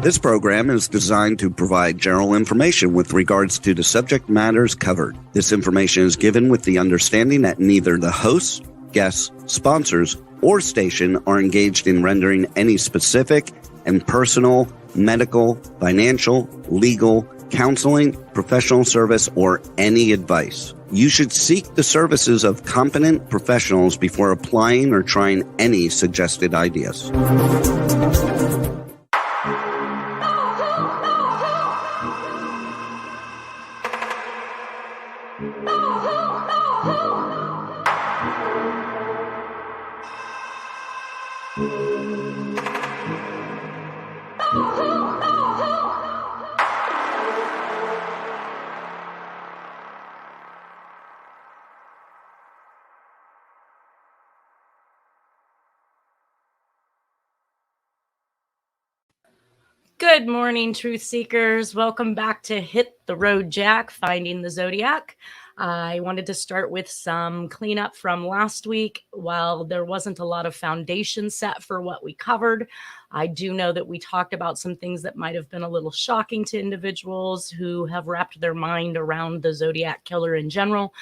This program is designed to provide general information with regards to the subject matters covered. This information is given with the understanding that neither the hosts, guests, sponsors, or station are engaged in rendering any specific and personal, medical, financial, legal, counseling, professional service, or any advice. You should seek the services of competent professionals before applying or trying any suggested ideas. Good morning, truth seekers. Welcome back to Hit the Road Jack, Finding the Zodiac. I wanted to start with some cleanup from last week. While there wasn't a lot of foundation set for what we covered, I do know that we talked about some things that might have been a little shocking to individuals who have wrapped their mind around the Zodiac Killer in general.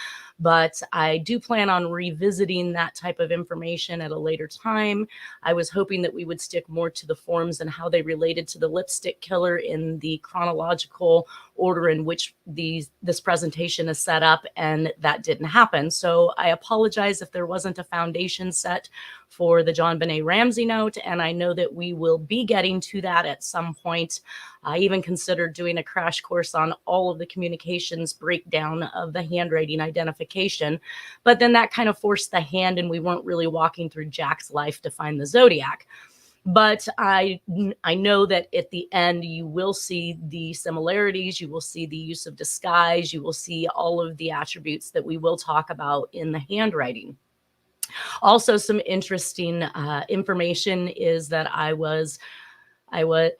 But I do plan on revisiting that type of information at a later time. I was hoping that we would stick more to the forms and how they related to the lipstick killer in the chronological order in which this presentation is set up, and that didn't happen. So I apologize if there wasn't a foundation set for the John Benet Ramsey note, and I know that we will be getting to that at some point. I even considered doing a crash course on all of the communications breakdown of the handwriting identification, but then that kind of forced the hand and we weren't really walking through Jack's life to find the Zodiac. But I know that at the end, you will see the similarities, you will see the use of disguise, you will see all of the attributes that we will talk about in the handwriting. Also, some interesting information is that I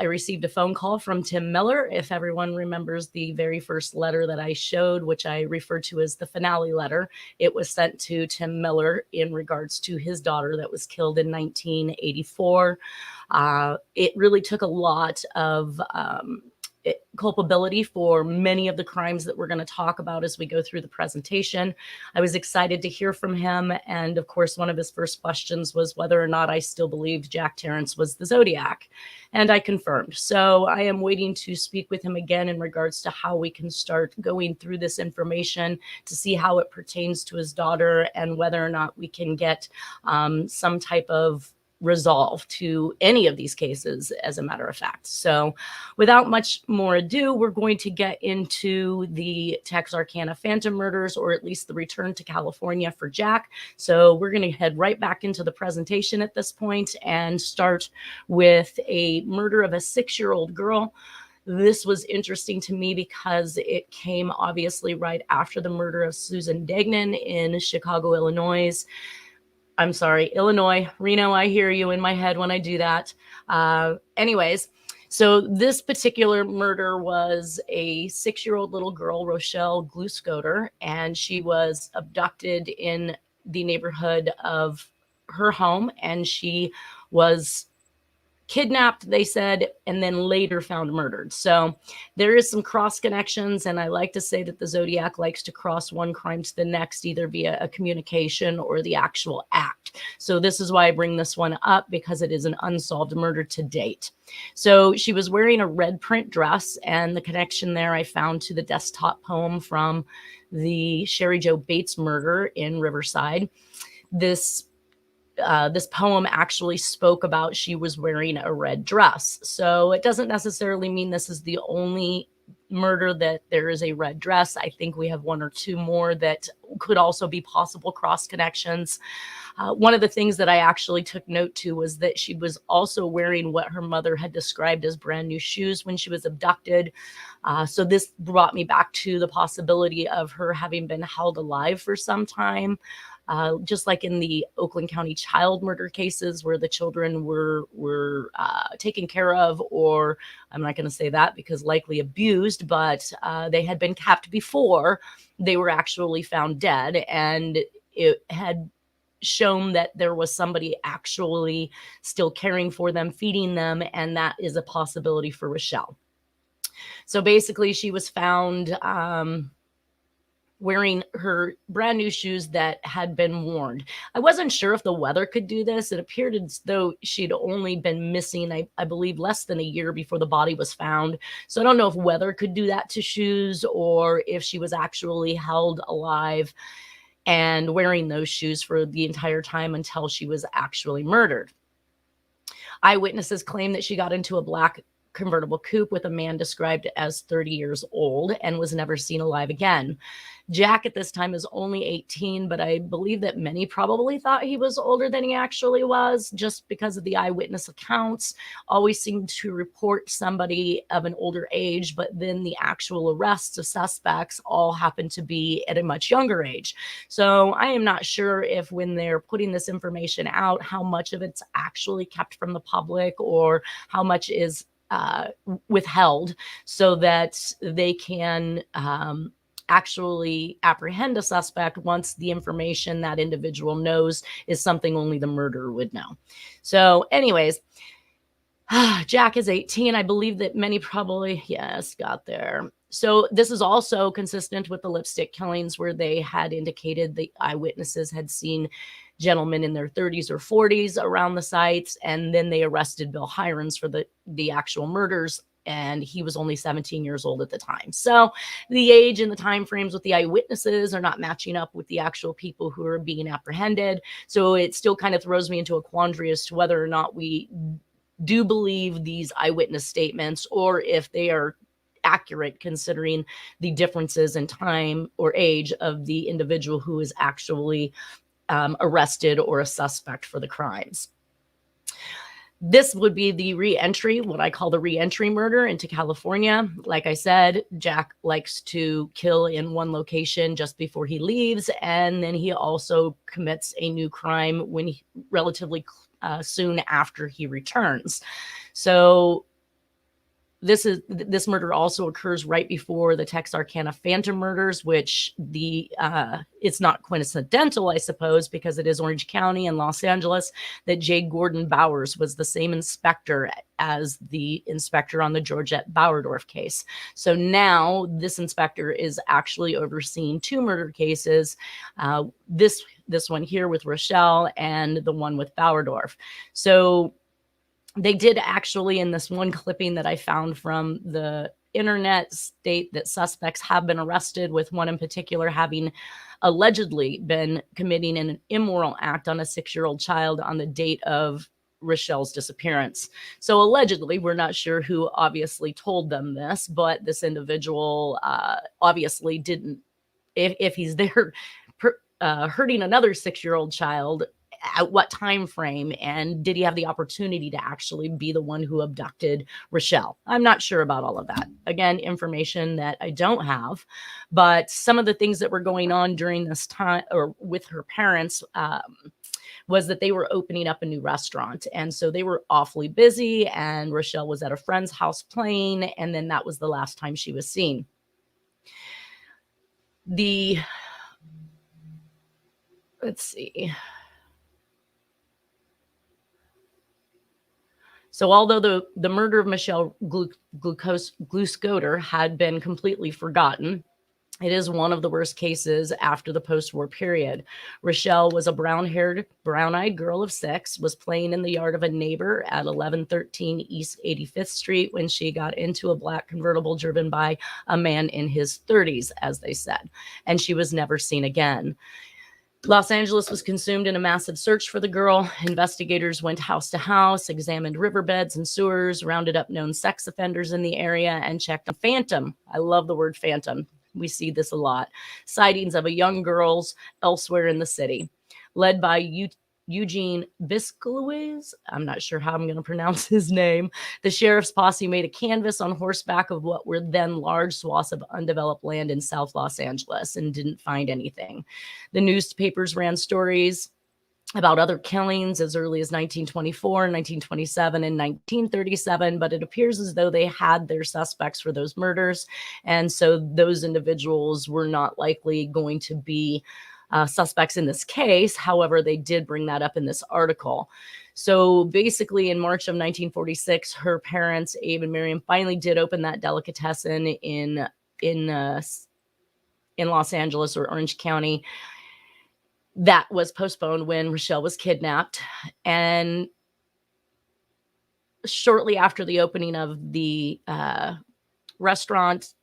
received a phone call from Tim Miller. If everyone remembers the very first letter that I showed, which I referred to as the finale letter, it was sent to Tim Miller in regards to his daughter that was killed in 1984. It really took a lot of culpability for many of the crimes that we're going to talk about as we go through the presentation. I was excited to hear from him. And of course, one of his first questions was whether or not I still believed Jack Terrence was the Zodiac. And I confirmed. So I am waiting to speak with him again in regards to how we can start going through this information to see how it pertains to his daughter and whether or not we can get some type of resolve to any of these cases, as a matter of fact. So without much more ado, we're going to get into the Texarkana Phantom Murders, or at least the return to California for Jack. So we're going to head right back into the presentation at this point and start with a murder of a 6-year-old girl. This was interesting to me because it came obviously right after the murder of Susan Degnan in Chicago, Illinois. I'm sorry, Illinois, Reno, I hear you in my head when I do that. Anyways, so this particular murder was a 6-year-old little girl, Rochelle Gluskoder, and she was abducted in the neighborhood of her home, and she was kidnapped, they said, and then later found murdered. So there is some cross connections, and I like to say that the Zodiac likes to cross one crime to the next, either via a communication or the actual act. So this is why I bring this one up, because it is an unsolved murder to date. So she was wearing a red print dress, and the connection there I found to the desktop poem from the Sherry Jo Bates murder in Riverside. This poem actually spoke about she was wearing a red dress. So it doesn't necessarily mean this is the only murder that there is a red dress. I think we have one or two more that could also be possible cross connections. One of the things that I actually took note to was that she was also wearing what her mother had described as brand new shoes when she was abducted. So this brought me back to the possibility of her having been held alive for some time. Just like in the Oakland County child murder cases where the children were taken care of, or I'm not going to say that because likely abused, but they had been capped before they were actually found dead. And it had shown that there was somebody actually still caring for them, feeding them, and that is a possibility for Rochelle. So basically, she was found wearing her brand new shoes that had been worn. I wasn't sure if the weather could do this. It appeared as though she'd only been missing, I believe, less than a year before the body was found. So I don't know if weather could do that to shoes or if she was actually held alive and wearing those shoes for the entire time until she was actually murdered. Eyewitnesses claim that she got into a black convertible coupe with a man described as 30 years old and was never seen alive again. Jack at this time is only 18, but I believe that many probably thought he was older than he actually was, just because of the eyewitness accounts always seemed to report somebody of an older age, but then the actual arrests of suspects all happened to be at a much younger age. So I am not sure if when they're putting this information out, how much of it's actually kept from the public or how much is withheld so that they can actually apprehend a suspect once the information that individual knows is something only the murderer would know. So anyways, Jack is 18. I believe that many probably, yes, got there. So this is also consistent with the lipstick killings where they had indicated the eyewitnesses had seen gentlemen in their 30s or 40s around the sites, and then they arrested Bill Hirons for the actual murders, and he was only 17 years old at the time. So the age and the time frames with the eyewitnesses are not matching up with the actual people who are being apprehended. So it still kind of throws me into a quandary as to whether or not we do believe these eyewitness statements or if they are accurate considering the differences in time or age of the individual who is actually arrested or a suspect for the crimes. This would be the re-entry, what I call the re-entry murder into California. Like I said, Jack likes to kill in one location just before he leaves, and then he also commits a new crime when he, relatively soon after he returns. So this murder also occurs right before the Texarkana Phantom murders, which it's not coincidental, I suppose, because it is Orange County and Los Angeles, that J. Gordon Bowers was the same inspector as the inspector on the Georgette Bowerdorf case. So now this inspector is actually overseeing two murder cases, this one here with Rochelle and the one with Bowerdorf. So they did actually, in this one clipping that I found from the internet, state that suspects have been arrested, with one in particular having allegedly been committing an immoral act on a 6-year-old child on the date of Rochelle's disappearance. So allegedly, we're not sure who obviously told them this, but this individual obviously didn't, if he's there hurting another 6-year-old child, at what time frame, and did he have the opportunity to actually be the one who abducted Rochelle? I'm not sure about all of that. Again, information that I don't have, but some of the things that were going on during this time or with her parents was that they were opening up a new restaurant, and so they were awfully busy, and Rochelle was at a friend's house playing, and then that was the last time she was seen. Let's see. So although the murder of Michelle Gluskoder had been completely forgotten, it is one of the worst cases after the post-war period. Rochelle was a brown-haired, brown-eyed girl of 6, was playing in the yard of a neighbor at 1113 East 85th Street when she got into a black convertible driven by a man in his 30s, as they said, and she was never seen again. Los Angeles was consumed in a massive search for the girl. Investigators went house to house, examined riverbeds and sewers, rounded up known sex offenders in the area, and checked on phantom. I love the word phantom. We see this a lot. Sightings of a young girls elsewhere in the city. Led by Eugene Biscluiz, I'm not sure how I'm going to pronounce his name, the sheriff's posse made a canvass on horseback of what were then large swaths of undeveloped land in South Los Angeles and didn't find anything. The newspapers ran stories about other killings as early as 1924, 1927, and 1937, but it appears as though they had their suspects for those murders, and so those individuals were not likely going to be suspects in this case. However, they did bring that up in this article. So basically, in March of 1946, her parents, Abe and Miriam, finally did open that delicatessen in Los Angeles or Orange County. That was postponed when Rochelle was kidnapped. And shortly after the opening of the restaurant,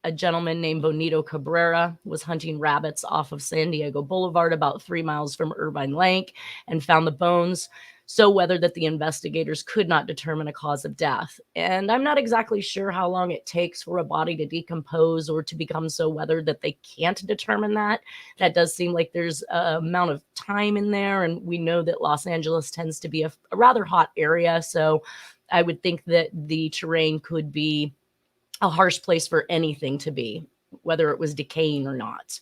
a gentleman named Bonito Cabrera was hunting rabbits off of San Diego Boulevard about 3 miles from Irvine Lake and found the bones so weathered that the investigators could not determine a cause of death. And I'm not exactly sure how long it takes for a body to decompose or to become so weathered that they can't determine that. That does seem like there's an amount of time in there, and we know that Los Angeles tends to be a rather hot area, so I would think that the terrain could be a harsh place for anything to be, whether it was decaying or not.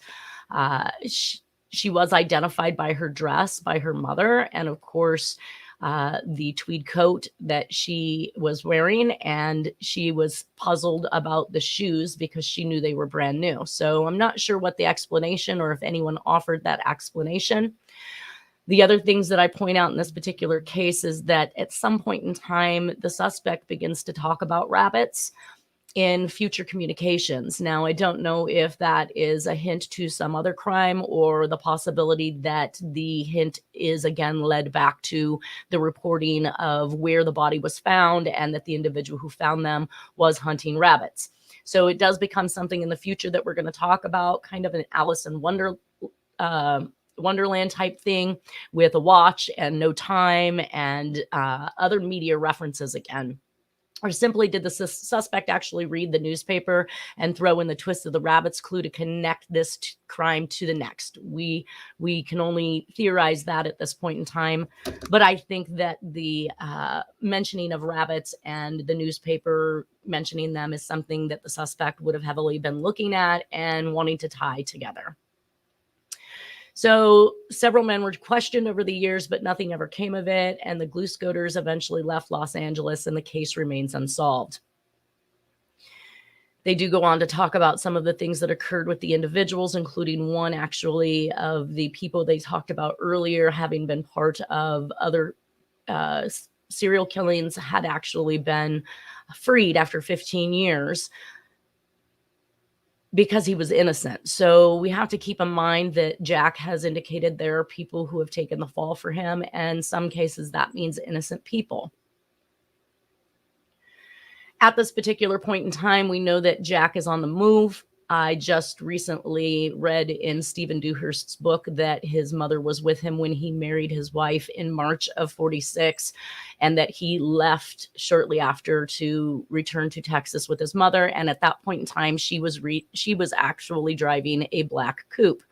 She was identified by her dress, by her mother, and of course, the tweed coat that she was wearing, and she was puzzled about the shoes because she knew they were brand new. So I'm not sure what the explanation, or if anyone offered that explanation. The other things that I point out in this particular case is that at some point in time, the suspect begins to talk about rabbits in future communications. Now, I don't know if that is a hint to some other crime or the possibility that the hint is again led back to the reporting of where the body was found and that the individual who found them was hunting rabbits. So it does become something in the future that we're going to talk about, kind of an Alice in Wonderland type thing with a watch and no time and other media references again. Or simply did the suspect actually read the newspaper and throw in the twist of the rabbit's clue to connect this crime to the next? We can only theorize that at this point in time. But I think that the mentioning of rabbits and the newspaper mentioning them is something that the suspect would have heavily been looking at and wanting to tie together. So several men were questioned over the years, but nothing ever came of it. And the Gluskoters eventually left Los Angeles and the case remains unsolved. They do go on to talk about some of the things that occurred with the individuals, including one actually of the people they talked about earlier having been part of other serial killings had actually been freed after 15 years. Because he was innocent. So we have to keep in mind that Jack has indicated there are people who have taken the fall for him, and in some cases that means innocent people. At this particular point in time, we know that Jack is on the move. I just recently read in Stephen Dewhurst's book that his mother was with him when he married his wife in March of 46, and that he left shortly after to return to Texas with his mother. And at that point in time, she was actually driving a black coupe.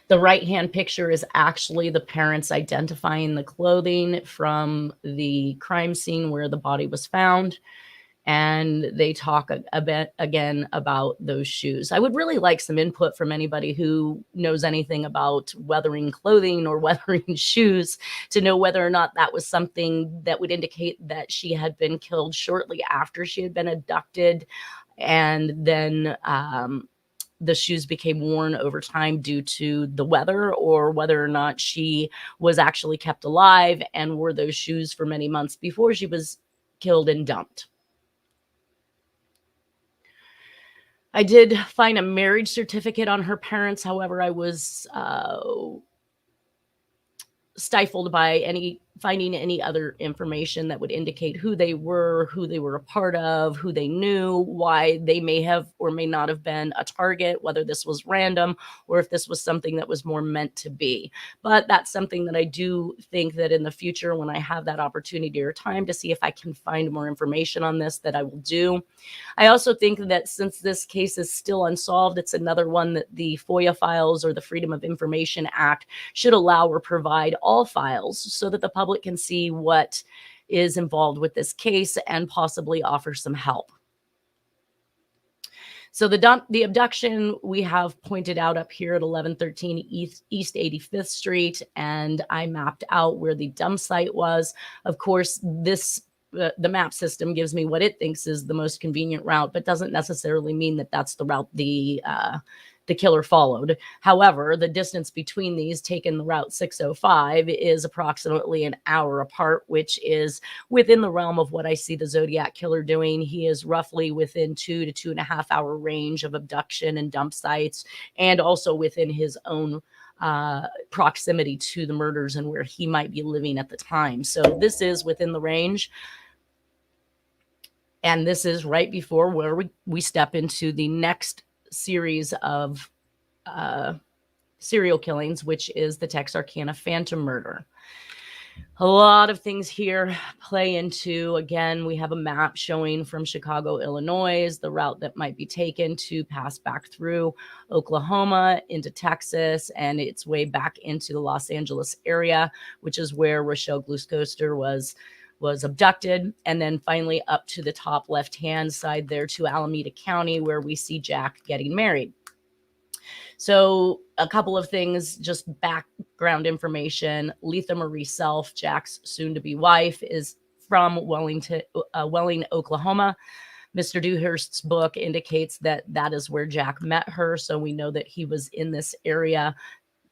The right-hand picture is actually the parents identifying the clothing from the crime scene where the body was found. And they talk a bit again about those shoes. I would really like some input from anybody who knows anything about weathering clothing or weathering shoes to know whether or not that was something that would indicate that she had been killed shortly after she had been abducted, and then the shoes became worn over time due to the weather, or whether or not she was actually kept alive and wore those shoes for many months before she was killed and dumped. I did find a marriage certificate on her parents. However, I was stifled by finding any other information that would indicate who they were a part of, who they knew, why they may have or may not have been a target, whether this was random or if this was something that was more meant to be. But that's something that I do think that in the future, when I have that opportunity or time to see if I can find more information on this, that I will do. I also think that since this case is still unsolved, it's another one that the FOIA files or the Freedom of Information Act should allow or provide all files so that the public can see what is involved with this case and possibly offer some help. So the abduction we have pointed out up here at 1113 East 85th Street, and I mapped out where the dump site was. Of course, this the map system gives me what it thinks is the most convenient route, but doesn't necessarily mean that that's the route the killer followed. However, the distance between these, taking the route 605, is approximately an hour apart, which is within the realm of what I see the Zodiac Killer doing. He is roughly within 2 to 2.5 hour range of abduction and dump sites, and also within his own proximity to the murders and where he might be living at the time. So this is within the range. And this is right before where we step into the next series of serial killings, which is the Texarkana phantom murder. A lot of things here play into, again, we have a map showing from Chicago, Illinois, the route that might be taken to pass back through Oklahoma into Texas and its way back into the Los Angeles area, which is where Rochelle Gluskoster was abducted, and then finally up to the top left-hand side there to Alameda County, where we see Jack getting married. So a couple of things, just background information. Letha Marie Self, Jack's soon-to-be wife, is from Welling, Oklahoma. Mr. Dewhurst's book indicates that that is where Jack met her, so we know that he was in this area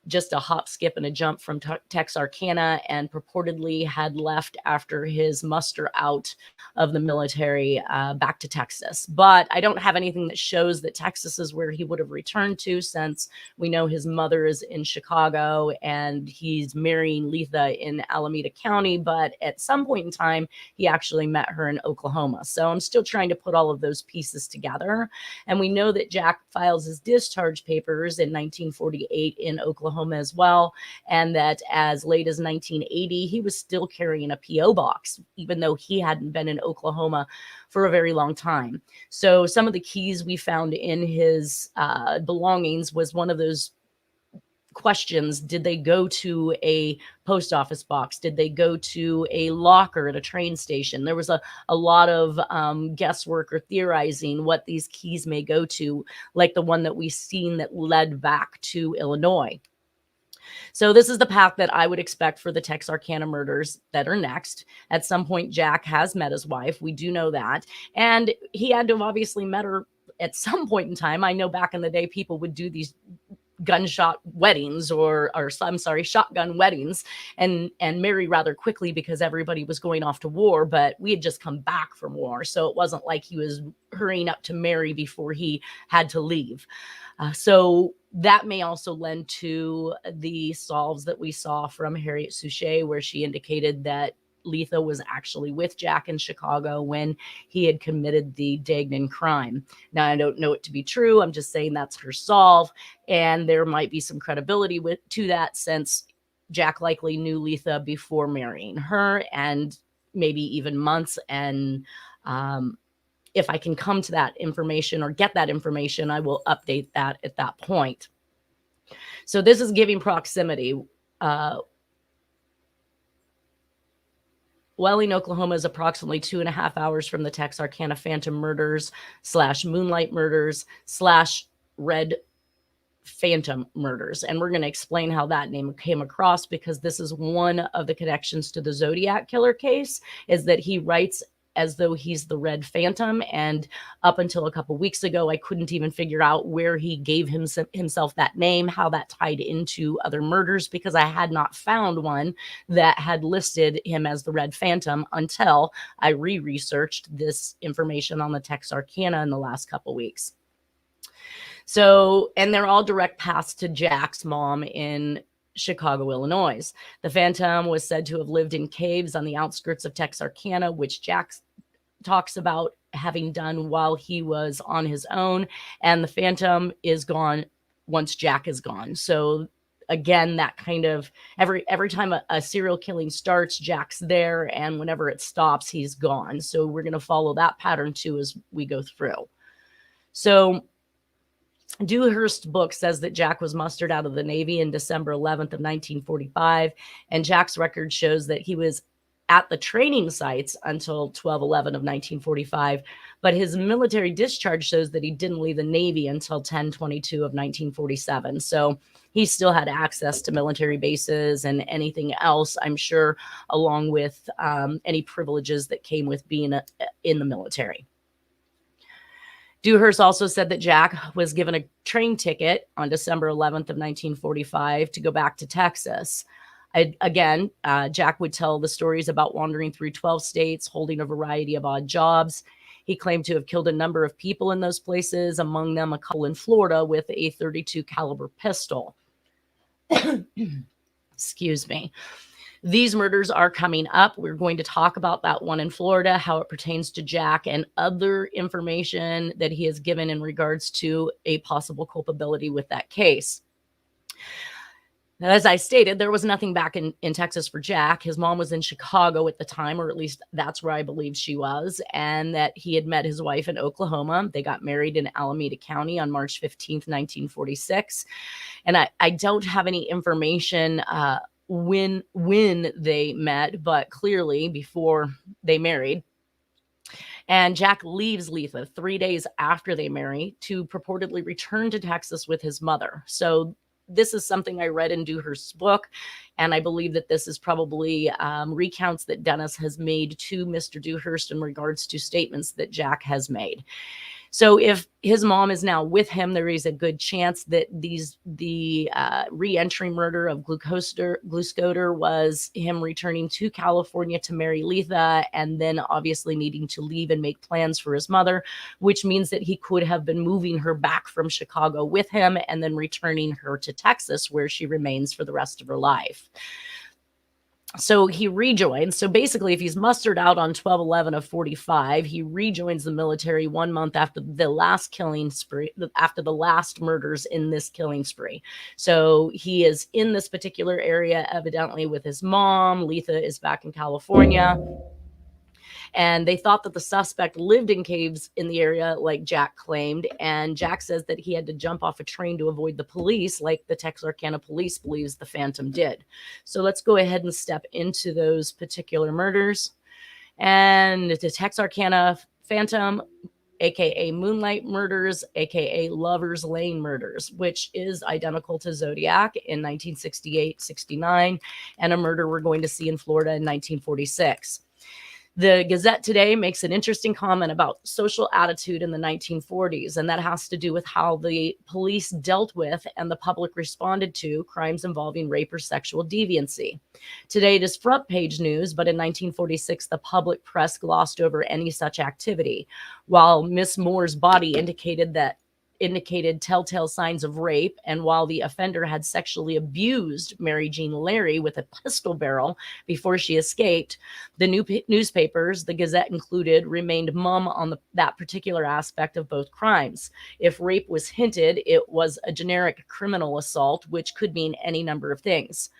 just a hop, skip, and a jump from Texarkana, and purportedly had left after his muster out of the military back to Texas. But I don't have anything that shows that Texas is where he would have returned to, since we know his mother is in Chicago and he's marrying Letha in Alameda County. But at some point in time, he actually met her in Oklahoma. So I'm still trying to put all of those pieces together. And we know that Jack files his discharge papers in 1948 in Oklahoma as well, and that as late as 1980 he was still carrying a PO box, even though he hadn't been in Oklahoma for a very long time. So some of the keys we found in his belongings was one of those questions. Did they go to a post office box? Did they go to a locker at a train station? There was a lot of guesswork or theorizing what these keys may go to, like the one that we've seen that led back to Illinois. So this is the path that I would expect for the Texarkana murders that are next. At some point, Jack has met his wife. We do know that. And he had to have obviously met her at some point in time. I know back in the day, people would do these gunshot weddings or I'm sorry, shotgun weddings and marry rather quickly because everybody was going off to war, but we had just come back from war. So it wasn't like he was hurrying up to marry before he had to leave. So that may also lend to the solves that we saw from Harriet Suchet, where she indicated that Letha was actually with Jack in Chicago when he had committed the Dagnan crime. Now, I don't know it to be true. I'm just saying that's her solve. And there might be some credibility to that, since Jack likely knew Letha before marrying her, and maybe even months. And if I can come to that information or get that information, I will update that at that point. So this is giving proximity. Welling, Oklahoma is approximately 2.5 hours from the Texarkana phantom murders / Moonlight Murders / Red Phantom murders. And we're going to explain how that name came across, because this is one of the connections to the Zodiac Killer case, is that he writes as though he's the Red Phantom. And up until a couple weeks ago, I couldn't even figure out where he gave himself that name, how that tied into other murders, because I had not found one that had listed him as the Red Phantom until I researched this information on the Texarkana in the last couple weeks. So, and they're all direct paths to Jack's mom in Chicago, Illinois. The Phantom was said to have lived in caves on the outskirts of Texarkana, which Jack talks about having done while he was on his own. And the Phantom is gone once Jack is gone. So again, that kind of every time a serial killing starts, Jack's there, and whenever it stops, he's gone. So we're going to follow that pattern too as we go through. So Dewhurst's book says that Jack was mustered out of the Navy in December 11th of 1945, and Jack's record shows that he was at the training sites until 12/11 of 1945, but his military discharge shows that he didn't leave the Navy until 10/22 of 1947. So he still had access to military bases and anything else, I'm sure, along with any privileges that came with being in the military. Dewhurst also said that Jack was given a train ticket on December 11th of 1945 to go back to Texas. Jack would tell the stories about wandering through 12 states, holding a variety of odd jobs. He claimed to have killed a number of people in those places, among them a couple in Florida with a .32 caliber pistol. Excuse me. These murders are coming up. We're going to talk about that one in Florida, how it pertains to Jack, and other information that he has given in regards to a possible culpability with that case. As I stated, there was nothing back in Texas for Jack. His mom was in Chicago at the time, or at least that's where I believe she was, and that he had met his wife in Oklahoma. They got married in Alameda County on March 15th, 1946. And I don't have any information when they met, but clearly before they married. And Jack leaves Letha 3 days after they marry to purportedly return to Texas with his mother. So this is something I read in Dewhurst's book, and I believe that this is probably recounts that Dennis has made to Mr. Dewhurst in regards to statements that Jack has made. So if his mom is now with him, there is a good chance that the re-entry murder of Gluskoder was him returning to California to marry Letha, and then obviously needing to leave and make plans for his mother, which means that he could have been moving her back from Chicago with him and then returning her to Texas, where she remains for the rest of her life. So he rejoins. So basically, if he's mustered out on 12/11 of 45, he rejoins the military 1 month after the last killing spree, after the last murders in this killing spree. So he is in this particular area, evidently with his mom. Letha is back in California. And they thought that the suspect lived in caves in the area, like Jack claimed. And Jack says that he had to jump off a train to avoid the police, like the Texarkana police believes the Phantom did. So let's go ahead and step into those particular murders. And the Texarkana Phantom, aka Moonlight Murders, aka Lover's Lane Murders, which is identical to Zodiac in 1968-69, and a murder we're going to see in Florida in 1946. The Gazette today makes an interesting comment about social attitude in the 1940s, and that has to do with how the police dealt with and the public responded to crimes involving rape or sexual deviancy. Today it is front page news, but in 1946, the public press glossed over any such activity. While Miss Moore's body indicated telltale signs of rape, and while the offender had sexually abused Mary Jean Larry with a pistol barrel before she escaped, the newspapers, the Gazette included, remained mum on that particular aspect of both crimes. If rape was hinted, it was a generic criminal assault, which could mean any number of things.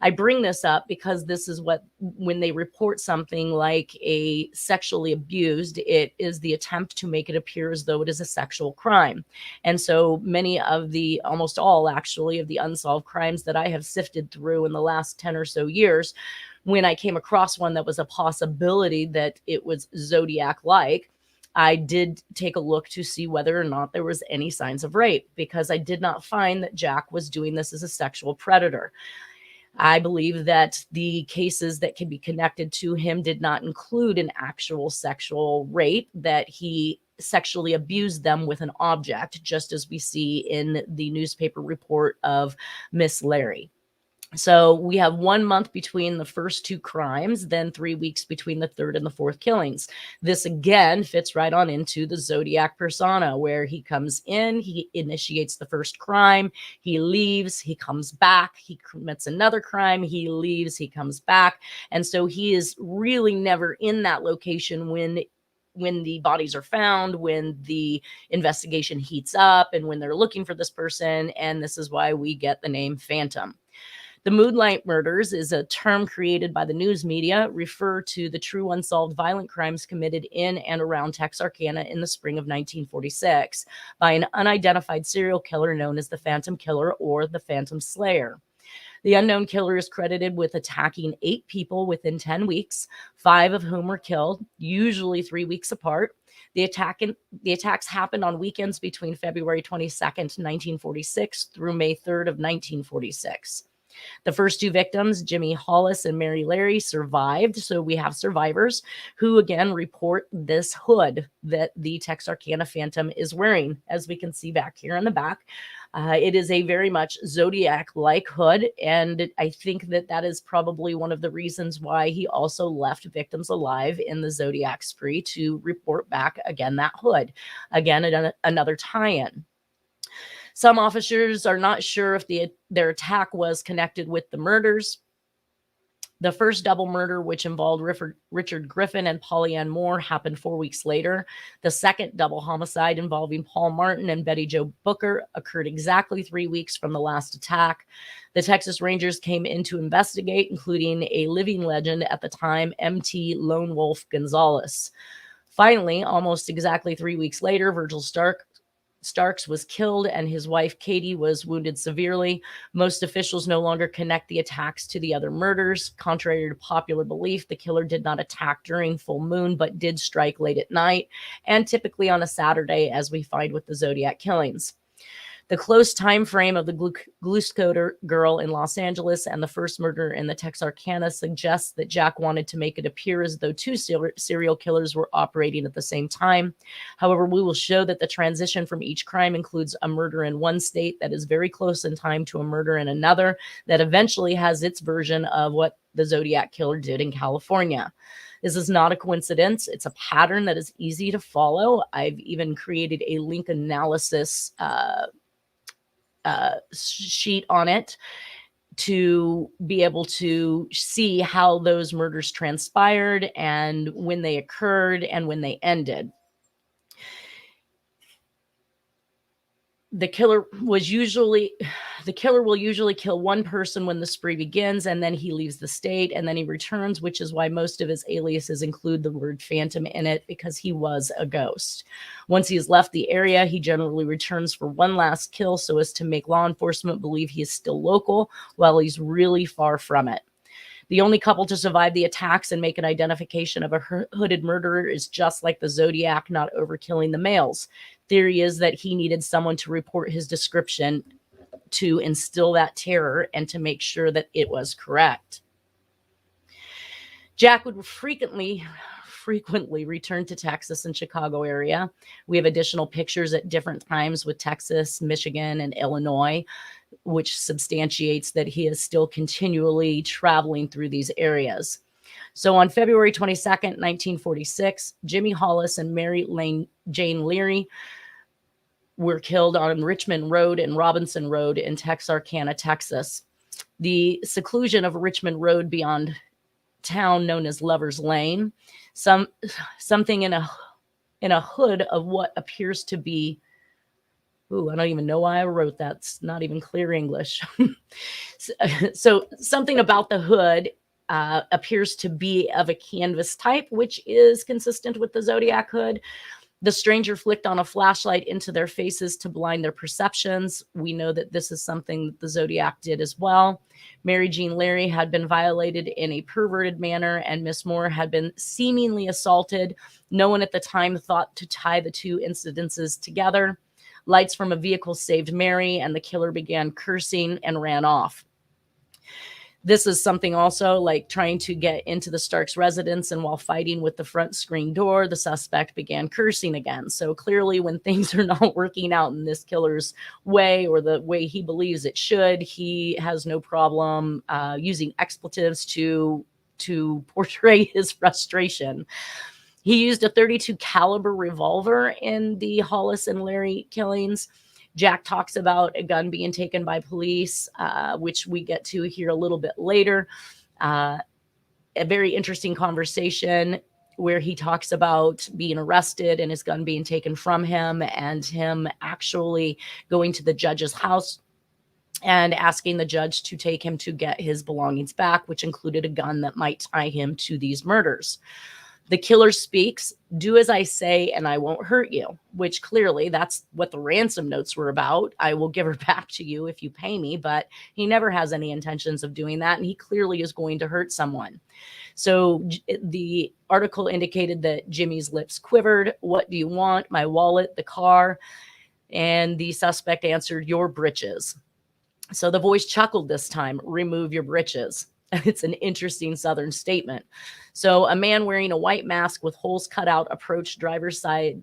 I bring this up because this is when they report something like a sexually abused, it is the attempt to make it appear as though it is a sexual crime. And so many of almost all actually, of the unsolved crimes that I have sifted through in the last 10 or so years, when I came across one that was a possibility that it was Zodiac-like, I did take a look to see whether or not there was any signs of rape, because I did not find that Jack was doing this as a sexual predator. I believe that the cases that can be connected to him did not include an actual sexual rape, that he sexually abused them with an object, just as we see in the newspaper report of Miss Larry. So we have 1 month between the first two crimes, then 3 weeks between the third and the fourth killings. This again fits right on into the Zodiac persona, where he comes in, he initiates the first crime, he leaves, he comes back, he commits another crime, he leaves, he comes back. And so he is really never in that location when the bodies are found, when the investigation heats up, and when they're looking for this person. And this is why we get the name Phantom. The Moonlight Murders is a term created by the news media, refer to the true unsolved violent crimes committed in and around Texarkana in the spring of 1946 by an unidentified serial killer known as the Phantom Killer or the Phantom Slayer. The unknown killer is credited with attacking 8 people within 10 weeks, 5 of whom were killed, usually 3 weeks apart. The attacks happened on weekends between February 22nd, 1946 through May 3rd of 1946. The first 2 victims, Jimmy Hollis and Mary Larry, survived. So we have survivors who again report this hood that the Texarkana Phantom is wearing, as we can see back here in the back. It is a very much Zodiac-like hood, and I think that that is probably one of the reasons why he also left victims alive in the Zodiac spree to report back again that hood. Again, another tie-in. Some officers are not sure if their attack was connected with the murders. The first double murder, which involved Richard Griffin and Polly Ann Moore, happened 4 weeks later. The second double homicide involving Paul Martin and Betty Jo Booker occurred exactly 3 weeks from the last attack. The Texas Rangers came in to investigate, including a living legend at the time, M.T. Lone Wolf Gonzalez. Finally, almost exactly 3 weeks later, Virgil Starks was killed and his wife Katie was wounded severely. Most officials no longer connect the attacks to the other murders. Contrary to popular belief, the killer did not attack during full moon, but did strike late at night, and typically on a Saturday, as we find with the Zodiac killings. The close time frame of the glue scoter girl in Los Angeles and the first murder in the Texarkana suggests that Jack wanted to make it appear as though 2 serial killers were operating at the same time. However, we will show that the transition from each crime includes a murder in one state that is very close in time to a murder in another that eventually has its version of what the Zodiac Killer did in California. This is not a coincidence. It's a pattern that is easy to follow. I've even created a link analysis sheet on it to be able to see how those murders transpired and when they occurred and when they ended. The killer will usually kill one person when the spree begins, and then he leaves the state and then he returns, which is why most of his aliases include the word phantom in it, because he was a ghost. Once he has left the area, he generally returns for one last kill so as to make law enforcement believe he is still local while he's really far from it. The only couple to survive the attacks and make an identification of a hooded murderer is just like the Zodiac not overkilling the males. Theory is that he needed someone to report his description to instill that terror and to make sure that it was correct. Jack would frequently return to Texas and Chicago area. We have additional pictures at different times with Texas, Michigan, and Illinois, which substantiates that he is still continually traveling through these areas. So on February 22nd, 1946, Jimmy Hollis and Mary Jane Leary were killed on Richmond Road and Robinson Road in Texarkana, Texas. The seclusion of Richmond Road beyond town, known as Lover's Lane, something in a hood of what appears to be, I don't even know why I wrote that. It's not even clear English. So something about the hood appears to be of a canvas type, which is consistent with the Zodiac hood. The stranger flicked on a flashlight into their faces to blind their perceptions. We know that this is something that the Zodiac did as well. Mary Jean Larry had been violated in a perverted manner, and Miss Moore had been seemingly assaulted. No one at the time thought to tie the two incidences together. Lights from a vehicle saved Mary, and the killer began cursing and ran off. This is something also like trying to get into the Starks' residence, and while fighting with the front screen door, the suspect began cursing again. So clearly when things are not working out in this killer's way or the way he believes it should, he has no problem using expletives to portray his frustration. He used a .32 caliber revolver in the Hollis and Larry killings. Jack talks about a gun being taken by police, which we get to here a little bit later. A very interesting conversation where he talks about being arrested and his gun being taken from him, and him actually going to the judge's house and asking the judge to take him to get his belongings back, which included a gun that might tie him to these murders. The killer speaks, "Do as I say and I won't hurt you," which clearly that's what the ransom notes were about. I will give her back to you if you pay me, but he never has any intentions of doing that. And he clearly is going to hurt someone. So the article indicated that Jimmy's lips quivered. "What do you want? My wallet, the car?" And the suspect answered, "Your britches." So the voice chuckled this time, "Remove your britches." It's an interesting Southern statement. So a man wearing a white mask with holes cut out approached driver's side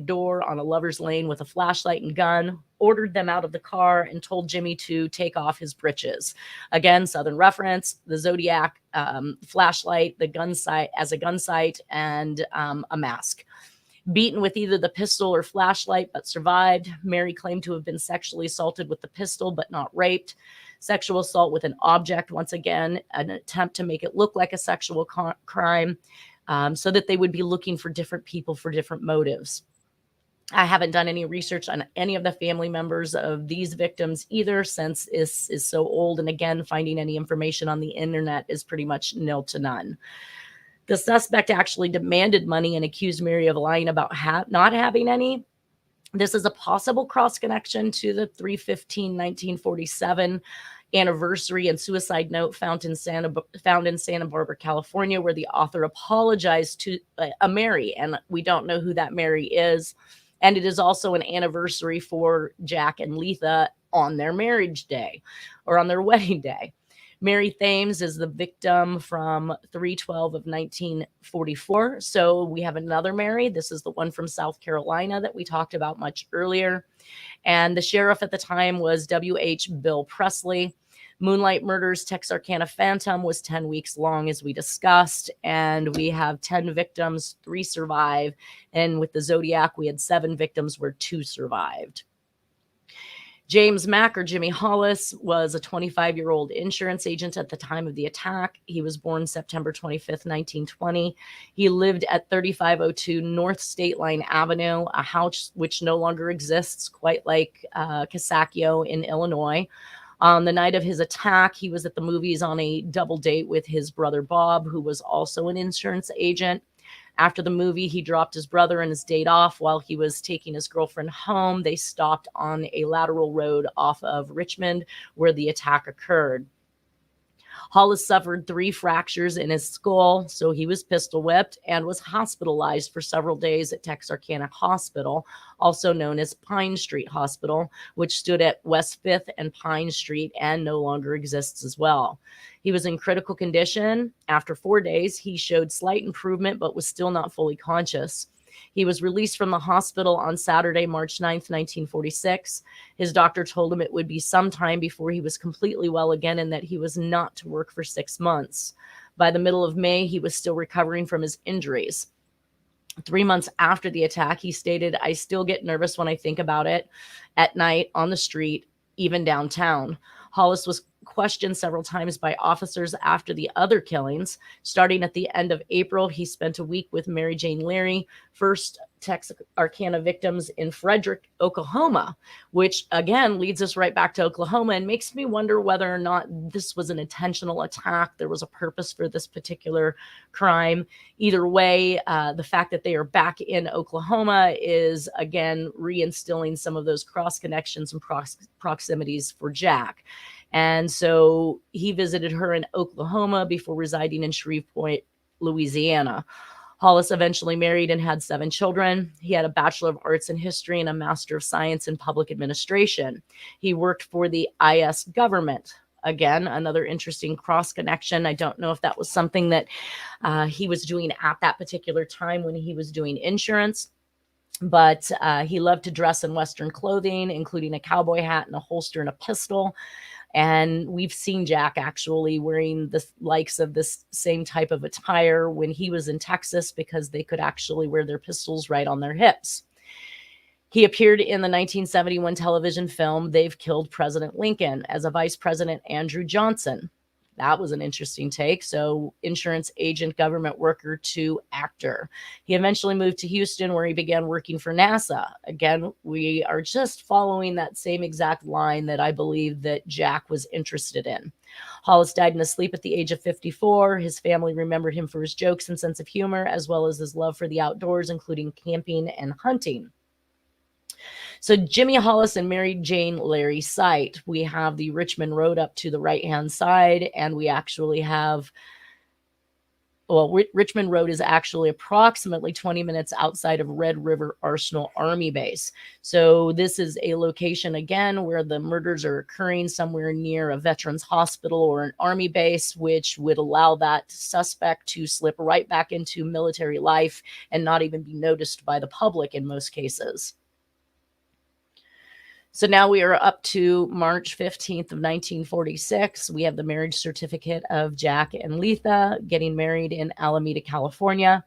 door on a lover's lane with a flashlight and gun, ordered them out of the car, and told Jimmy to take off his britches. Again, Southern reference, the Zodiac flashlight, the gun sight as a gun sight, and a mask. Beaten with either the pistol or flashlight, but survived. Mary claimed to have been sexually assaulted with the pistol, but not raped. Sexual assault with an object, once again, an attempt to make it look like a sexual crime, so that they would be looking for different people for different motives. I haven't done any research on any of the family members of these victims either, since this is so old. And again, finding any information on the internet is pretty much nil to none. The suspect actually demanded money and accused Mary of lying about not having any. This is a possible cross-connection to the 3/15/1947 anniversary and suicide note found in Santa Barbara, California, where the author apologized to a Mary, and we don't know who that Mary is. And it is also an anniversary for Jack and Letha on their marriage day or on their wedding day. Mary Thames is the victim from 3/12 of 1944. So we have another Mary. This is the one from South Carolina that we talked about much earlier. And the sheriff at the time was W.H. Bill Presley. Moonlight Murders, Texarkana Phantom was 10 weeks long, as we discussed. And we have 10 victims, 3 survive. And with the Zodiac, we had 7 victims where 2 survived. James Mack, or Jimmy Hollis, was a 25-year-old insurance agent at the time of the attack. He was born September 25th, 1920. He lived at 3502 North State Line Avenue, a house which no longer exists, quite like Casacchio in Illinois. On the night of his attack, he was at the movies on a double date with his brother Bob, who was also an insurance agent. After the movie, he dropped his brother and his date off while he was taking his girlfriend home. They stopped on a lateral road off of Richmond where the attack occurred. Hollis suffered 3 fractures in his skull, so he was pistol whipped and was hospitalized for several days at Texarkana Hospital, also known as Pine Street Hospital, which stood at West 5th and Pine Street and no longer exists as well. He was in critical condition. After 4 days, he showed slight improvement, but was still not fully conscious. He was released from the hospital on Saturday, March 9th, 1946. His doctor told him it would be some time before he was completely well again and that he was not to work for 6 months. By the middle of May, he was still recovering from his injuries. 3 months after the attack, he stated, "I still get nervous when I think about it at night, on the street, even downtown." Hollis was questioned several times by officers after the other killings. Starting at the end of April, he spent a week with Mary Jane Leary, first Texarkana victims in Frederick, Oklahoma, which again leads us right back to Oklahoma and makes me wonder whether or not this was an intentional attack. There was a purpose for this particular crime. Either way, the fact that they are back in Oklahoma is again reinstilling some of those cross connections and proximities for Jack. And so he visited her in Oklahoma before residing in Shreveport, Louisiana. Hollis eventually married and had 7 children. He had a Bachelor of Arts in History and a Master of Science in Public Administration. He worked for the IS government. Again, another interesting cross connection. I don't know if that was something that he was doing at that particular time when he was doing insurance. But he loved to dress in Western clothing, including a cowboy hat and a holster and a pistol. And we've seen Jack actually wearing the likes of this same type of attire when he was in Texas, because they could actually wear their pistols right on their hips. He appeared in the 1971 television film They've Killed President Lincoln as a Vice President Andrew Johnson. That was an interesting take. So insurance agent, government worker to actor. He eventually moved to Houston, where he began working for NASA. Again, we are just following that same exact line that I believe that Jack was interested in. Hollis died in his sleep at the age of 54. His family remembered him for his jokes and sense of humor, as well as his love for the outdoors, including camping and hunting. So Jimmy Hollis and Mary Jane Larry site. We have the Richmond Road up to the right-hand side, and we actually have, well, Richmond Road is actually approximately 20 minutes outside of Red River Arsenal Army Base. So this is a location, again, where the murders are occurring somewhere near a veterans hospital or an army base, which would allow that suspect to slip right back into military life and not even be noticed by the public in most cases. So now we are up to March 15th of 1946. We have the marriage certificate of Jack and Letha getting married in Alameda, California.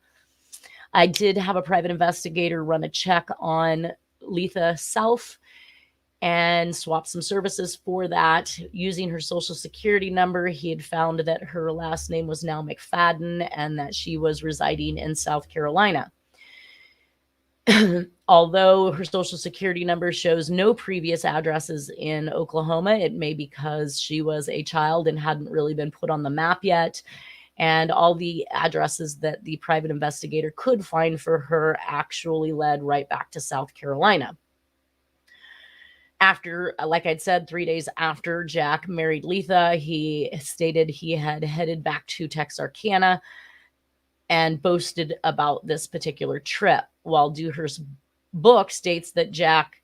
I did have a private investigator run a check on Letha self and swap some services for that. Using her social security number, he had found that her last name was now McFadden and that she was residing in South Carolina. Although her social security number shows no previous addresses in Oklahoma, it may be because she was a child and hadn't really been put on the map yet. And all the addresses that the private investigator could find for her actually led right back to South Carolina. After, like I'd said, 3 days after Jack married Letha, he stated he had headed back to Texarkana and boasted about this particular trip, while Dewhurst's book states that Jack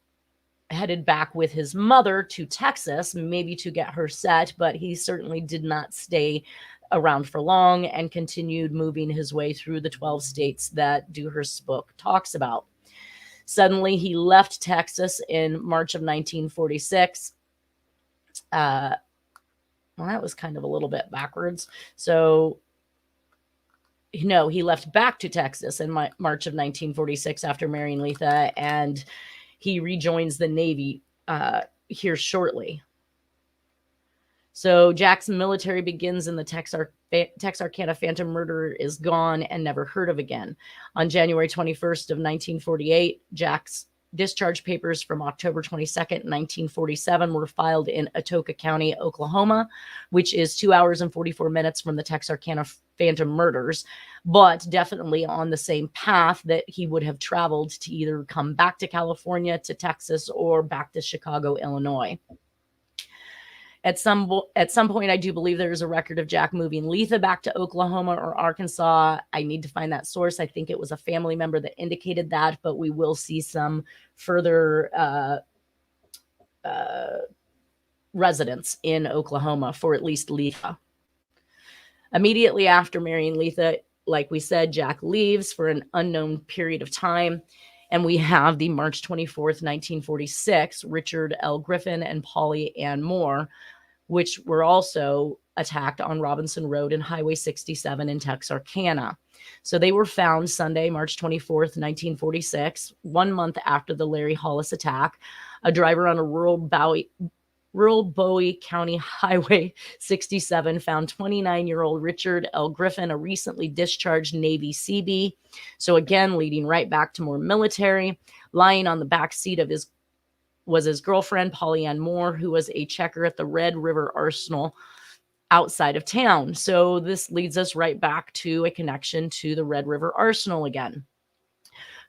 headed back with his mother to Texas, maybe to get her set, but he certainly did not stay around for long and continued moving his way through the 12 states that Dewhurst's book talks about. Suddenly, he left Texas in March of 1946. Well, that was kind of a little bit backwards. So, no, he left back to Texas in March of 1946 after marrying Letha, and he rejoins the Navy here shortly. So Jack's military begins in the Texarkana Phantom Murderer is gone and never heard of again. On January 21st of 1948, Jack's discharge papers from October 22nd, 1947 were filed in Atoka County, Oklahoma, which is 2 hours and 44 minutes from the Texarkana Phantom Murders, but definitely on the same path that he would have traveled to either come back to California, to Texas, or back to Chicago, Illinois. At some point, I do believe there is a record of Jack moving Letha back to Oklahoma or Arkansas. I need to find that source. I think it was a family member that indicated that, but we will see some further residents in Oklahoma for at least Letha. Immediately after marrying Letha, like we said, Jack leaves for an unknown period of time. And we have the March 24th, 1946, Richard L. Griffin and Polly Ann Moore, which were also attacked on Robinson Road and Highway 67 in Texarkana. So they were found Sunday, March 24th, 1946, 1 month after the Larry Hollis attack. A driver on a rural Bowie County Highway 67 found 29-year-old Richard L. Griffin, a recently discharged Navy CB. So again, leading right back to more military. Lying on the back seat of his girlfriend, Polly Ann Moore, who was a checker at the Red River Arsenal outside of town. So this leads us right back to a connection to the Red River Arsenal again.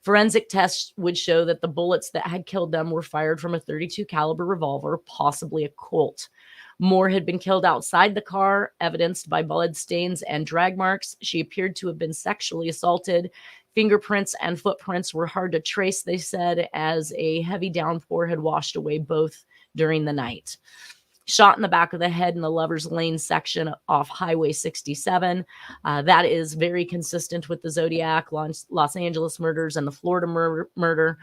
Forensic tests would show that the bullets that had killed them were fired from a .32 caliber revolver, possibly a Colt. Moore had been killed outside the car, evidenced by blood stains and drag marks. She appeared to have been sexually assaulted. Fingerprints and footprints were hard to trace, they said, as a heavy downpour had washed away both during the night. Shot in the back of the head in the Lover's Lane section off Highway 67. That is very consistent with the Zodiac, Los Angeles murders, and the Florida murder.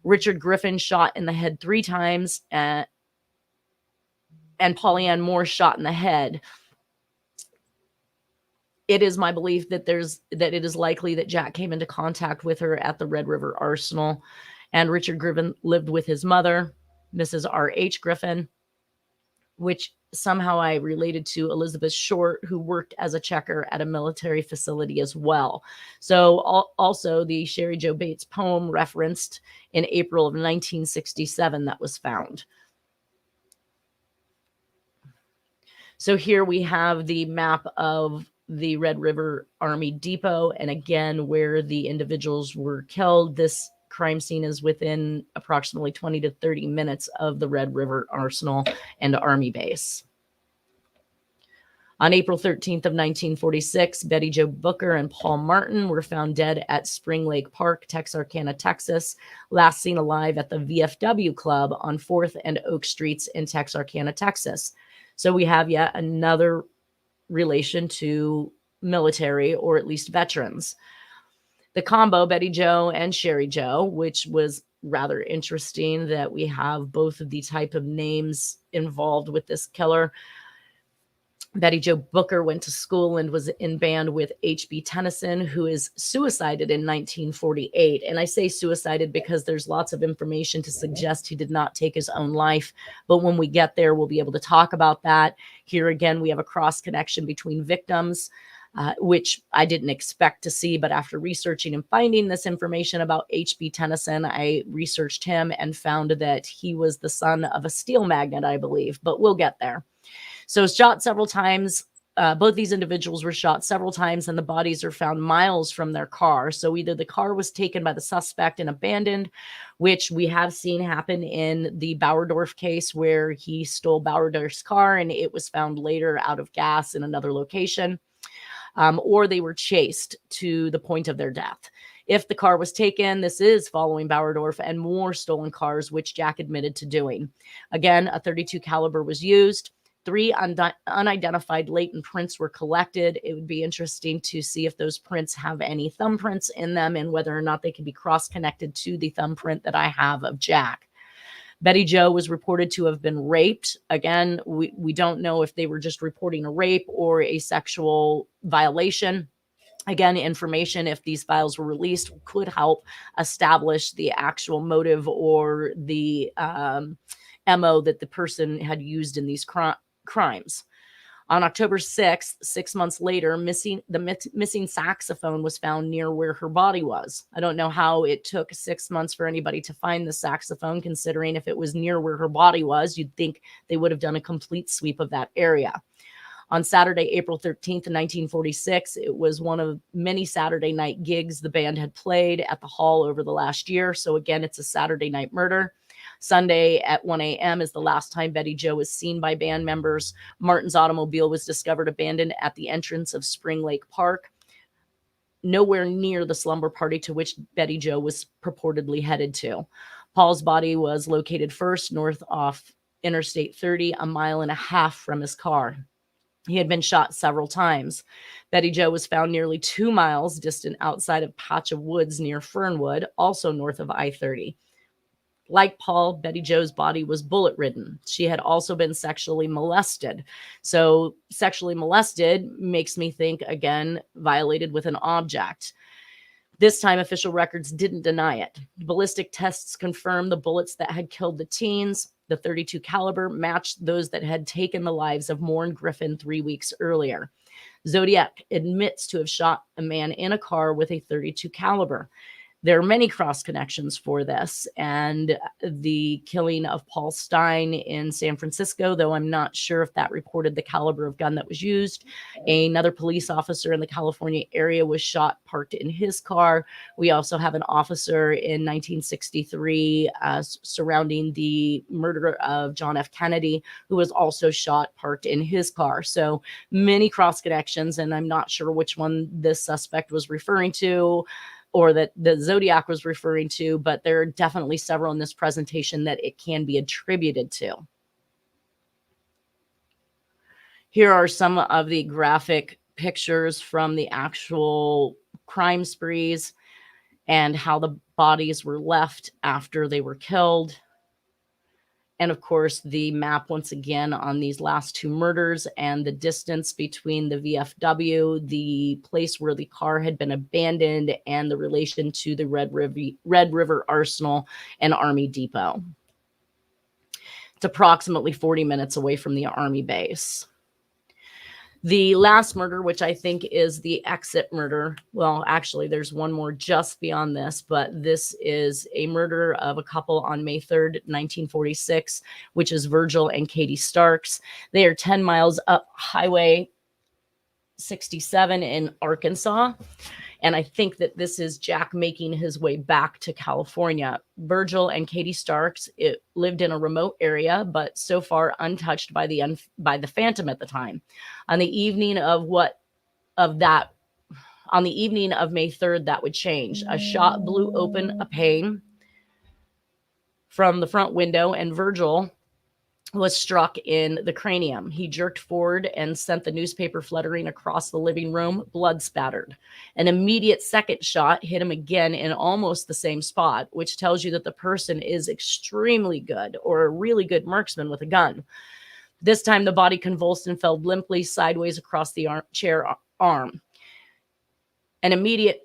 Richard Griffin shot in the head 3 times, and Polly Ann Moore shot in the head. It is my belief that it is likely that Jack came into contact with her at the Red River Arsenal, and Richard Griffin lived with his mother, Mrs. R.H. Griffin, which somehow I related to Elizabeth Short, who worked as a checker at a military facility as well. So also the Sherry Jo Bates poem referenced in April of 1967 that was found. So here we have the map of the Red River Army Depot, and again, where the individuals were killed. This crime scene is within approximately 20 to 30 minutes of the Red River Arsenal and Army base. On April 13th of 1946, Betty Jo Booker and Paul Martin were found dead at Spring Lake Park, Texarkana, Texas, last seen alive at the VFW Club on 4th and Oak Streets in Texarkana, Texas. So we have yet another relation to military, or at least veterans. The combo, Betty Jo and Sherry Jo, which was rather interesting that we have both of the type of names involved with this killer. Betty Jo Booker went to school and was in band with H.B. Tennyson, who is suicided in 1948. And I say suicided because there's lots of information to suggest he did not take his own life. But when we get there, we'll be able to talk about that. Here again, we have a cross connection between victims, which I didn't expect to see. But after researching and finding this information about H.B. Tennyson, I researched him and found that he was the son of a steel magnate, I believe. But we'll get there. So shot several times. Both these individuals were shot several times, and the bodies are found miles from their car. So either the car was taken by the suspect and abandoned, which we have seen happen in the Bauerdorf case, where he stole Bauerdorf's car and it was found later out of gas in another location, or they were chased to the point of their death. If the car was taken, this is following Bauerdorf and more stolen cars, which Jack admitted to doing. Again, a .32 caliber was used. 3 unidentified latent prints were collected. It would be interesting to see if those prints have any thumbprints in them and whether or not they can be cross-connected to the thumbprint that I have of Jack. Betty Jo was reported to have been raped. Again, we don't know if they were just reporting a rape or a sexual violation. Again, information, if these files were released, could help establish the actual motive or the MO that the person had used in these crimes. On October 6th, 6 months later, the missing saxophone was found near where her body was. I don't know how it took 6 months for anybody to find the saxophone, considering if it was near where her body was, you'd think they would have done a complete sweep of that area. On Saturday, April 13th, 1946, it was one of many Saturday night gigs the band had played at the hall over the last year. So again, it's a Saturday night murder. Sunday at 1 a.m. is the last time Betty Jo was seen by band members. Martin's automobile was discovered abandoned at the entrance of Spring Lake Park, nowhere near the slumber party to which Betty Jo was purportedly headed to. Paul's body was located first north off Interstate 30, a mile and a half from his car. He had been shot several times. Betty Jo was found nearly 2 miles distant outside of patch of woods near Fernwood, also north of I-30. Like Paul, Betty Jo's body was bullet-ridden. She had also been sexually molested. So sexually molested makes me think, again, violated with an object. This time, official records didn't deny it. Ballistic tests confirmed the bullets that had killed the teens. The .32 caliber matched those that had taken the lives of Moore and Griffin 3 weeks earlier. Zodiac admits to have shot a man in a car with a .32 caliber. There are many cross connections for this, and the killing of Paul Stein in San Francisco, though I'm not sure if that reported the caliber of gun that was used. Another police officer in the California area was shot parked in his car. We also have an officer in 1963 surrounding the murder of John F. Kennedy, who was also shot parked in his car. So many cross connections, and I'm not sure which one this suspect was referring to, or that the Zodiac was referring to, but there are definitely several in this presentation that it can be attributed to. Here are some of the graphic pictures from the actual crime sprees and how the bodies were left after they were killed. And of course, the map once again on these last 2 murders and the distance between the VFW, the place where the car had been abandoned, and the relation to the Red River Arsenal and Army Depot. approximately 40 minutes away from the Army base. The last murder, which I think is the exit murder, well, actually, there's one more just beyond this, but this is a murder of a couple on May 3rd, 1946, which is Virgil and Katie Starks. They are 10 miles up Highway 67 in Arkansas. And I think that this is Jack making his way back to California. Virgil and Katie Starks lived in a remote area, but so far untouched by the Phantom at the time. On the evening of May 3rd, that would change. A shot blew open a pane from the front window, and Virgil was struck in the cranium. He jerked forward and sent the newspaper fluttering across the living room, blood spattered. An immediate second shot hit him again in almost the same spot, which tells you that the person is extremely good or a really good marksman with a gun. This time the body convulsed and fell limply sideways across the chair arm. An immediate,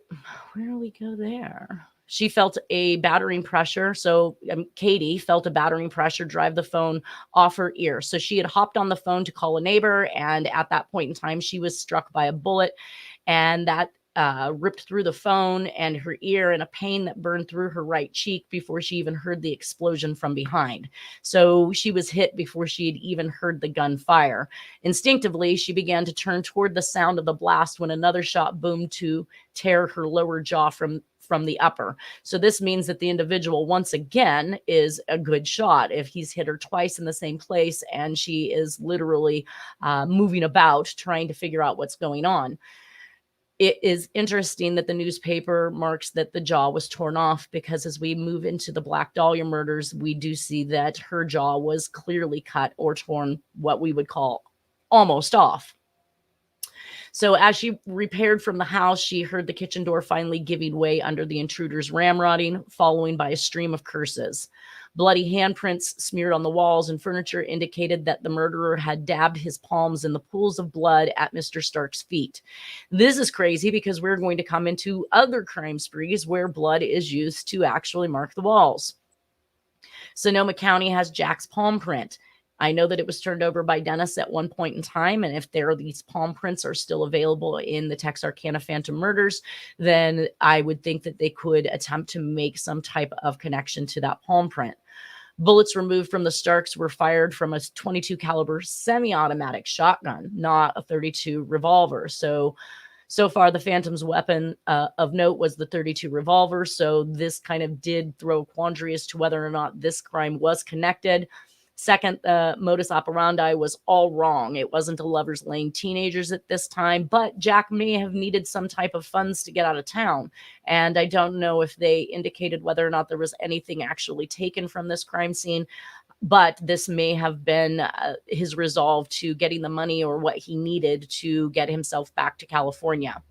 where do we go there? She felt a battering pressure. So Katie felt a battering pressure drive the phone off her ear. So she had hopped on the phone to call a neighbor. And at that point in time, she was struck by a bullet, and that ripped through the phone and her ear, and a pain that burned through her right cheek before she even heard the explosion from behind. So she was hit before she had even heard the gun fire. Instinctively, she began to turn toward the sound of the blast when another shot boomed to tear her lower jaw from the upper. So this means that the individual, once again, is a good shot. If he's hit her twice in the same place and she is literally moving about trying to figure out what's going on. It is interesting that the newspaper marks that the jaw was torn off, because as we move into the Black Dahlia murders, we do see that her jaw was clearly cut or torn, what we would call almost off. So as she repaired from the house, she heard the kitchen door finally giving way under the intruder's ramrodding, following by a stream of curses. Bloody handprints smeared on the walls and furniture indicated that the murderer had dabbed his palms in the pools of blood at Mr. Stark's feet. This is crazy because we're going to come into other crime sprees where blood is used to actually mark the walls. Sonoma County has Jack's palm print. I know that it was turned over by Dennis at one point in time, and if these palm prints are still available in the Texarkana Phantom murders, then I would think that they could attempt to make some type of connection to that palm print. Bullets removed from the Starks were fired from a 22 caliber semi-automatic shotgun, not a 32 revolver. So far, the Phantom's weapon of note was the 32 revolver. So this kind of did throw a quandary as to whether or not this crime was connected. Second, the modus operandi was all wrong. It wasn't a Lover's Lane teenagers at this time, but Jack may have needed some type of funds to get out of town. And I don't know if they indicated whether or not there was anything actually taken from this crime scene, but this may have been his resolve to getting the money or what he needed to get himself back to California.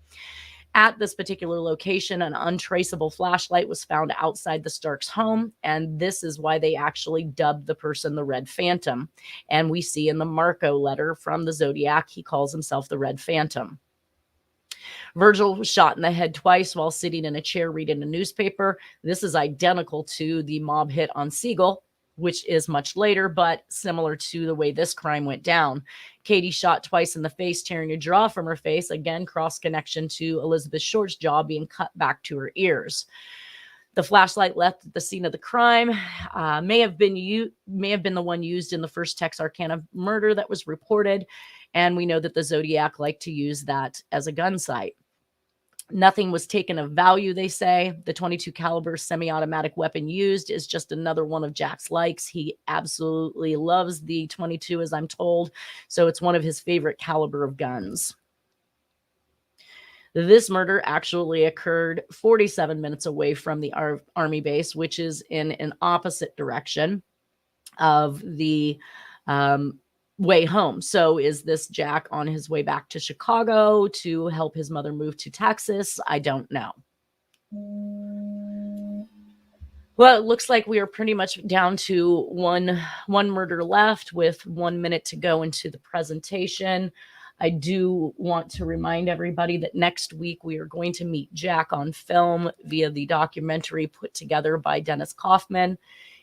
At this particular location, an untraceable flashlight was found outside the Starks' home, and this is why they actually dubbed the person the Red Phantom. And we see in the Marco letter from the Zodiac, he calls himself the Red Phantom. Virgil was shot in the head twice while sitting in a chair reading a newspaper. This is identical to the mob hit on Siegel, which is much later, but similar to the way this crime went down. Katie shot twice in the face, tearing a jaw from her face, again, cross connection to Elizabeth Short's jaw being cut back to her ears. The flashlight left at the scene of the crime may have been the one used in the first Texarkana murder that was reported, and we know that the Zodiac liked to use that as a gun site. Nothing was taken of value, they say. The 22 caliber semi-automatic weapon used is just another one of Jack's likes. He absolutely loves the 22, as I'm told. So it's one of his favorite caliber of guns. This murder actually occurred 47 minutes away from the Army base, which is in an opposite direction of the way home. So is this Jack on his way back to Chicago to help his mother move to Texas? I don't know. Well, it looks like we are pretty much down to one murder left with 1 minute to go into the presentation. I do want to remind everybody that next week we are going to meet Jack on film via the documentary put together by Dennis Kaufman.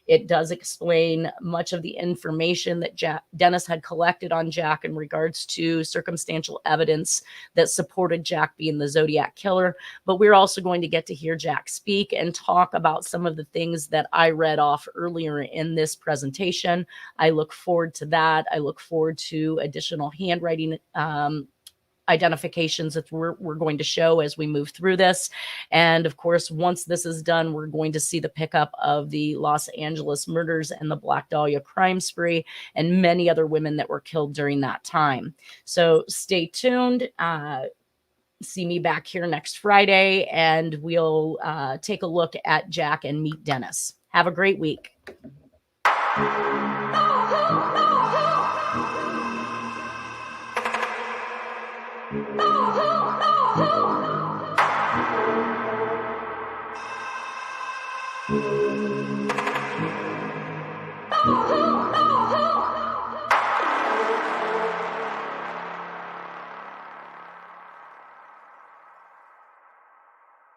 It does explain much of the information that Dennis had collected on Jack in regards to circumstantial evidence that supported Jack being the Zodiac Killer. But we're also going to get to hear Jack speak and talk about some of the things that I read off earlier in this presentation. I look forward to that. I look forward to additional handwriting identifications that we're going to show as we move through this. And of course, once this is done, we're going to see the pickup of the Los Angeles murders and the Black Dahlia crime spree and many other women that were killed during that time. So stay tuned. See me back here next Friday, and we'll take a look at Jack and meet Dennis. Have a great week.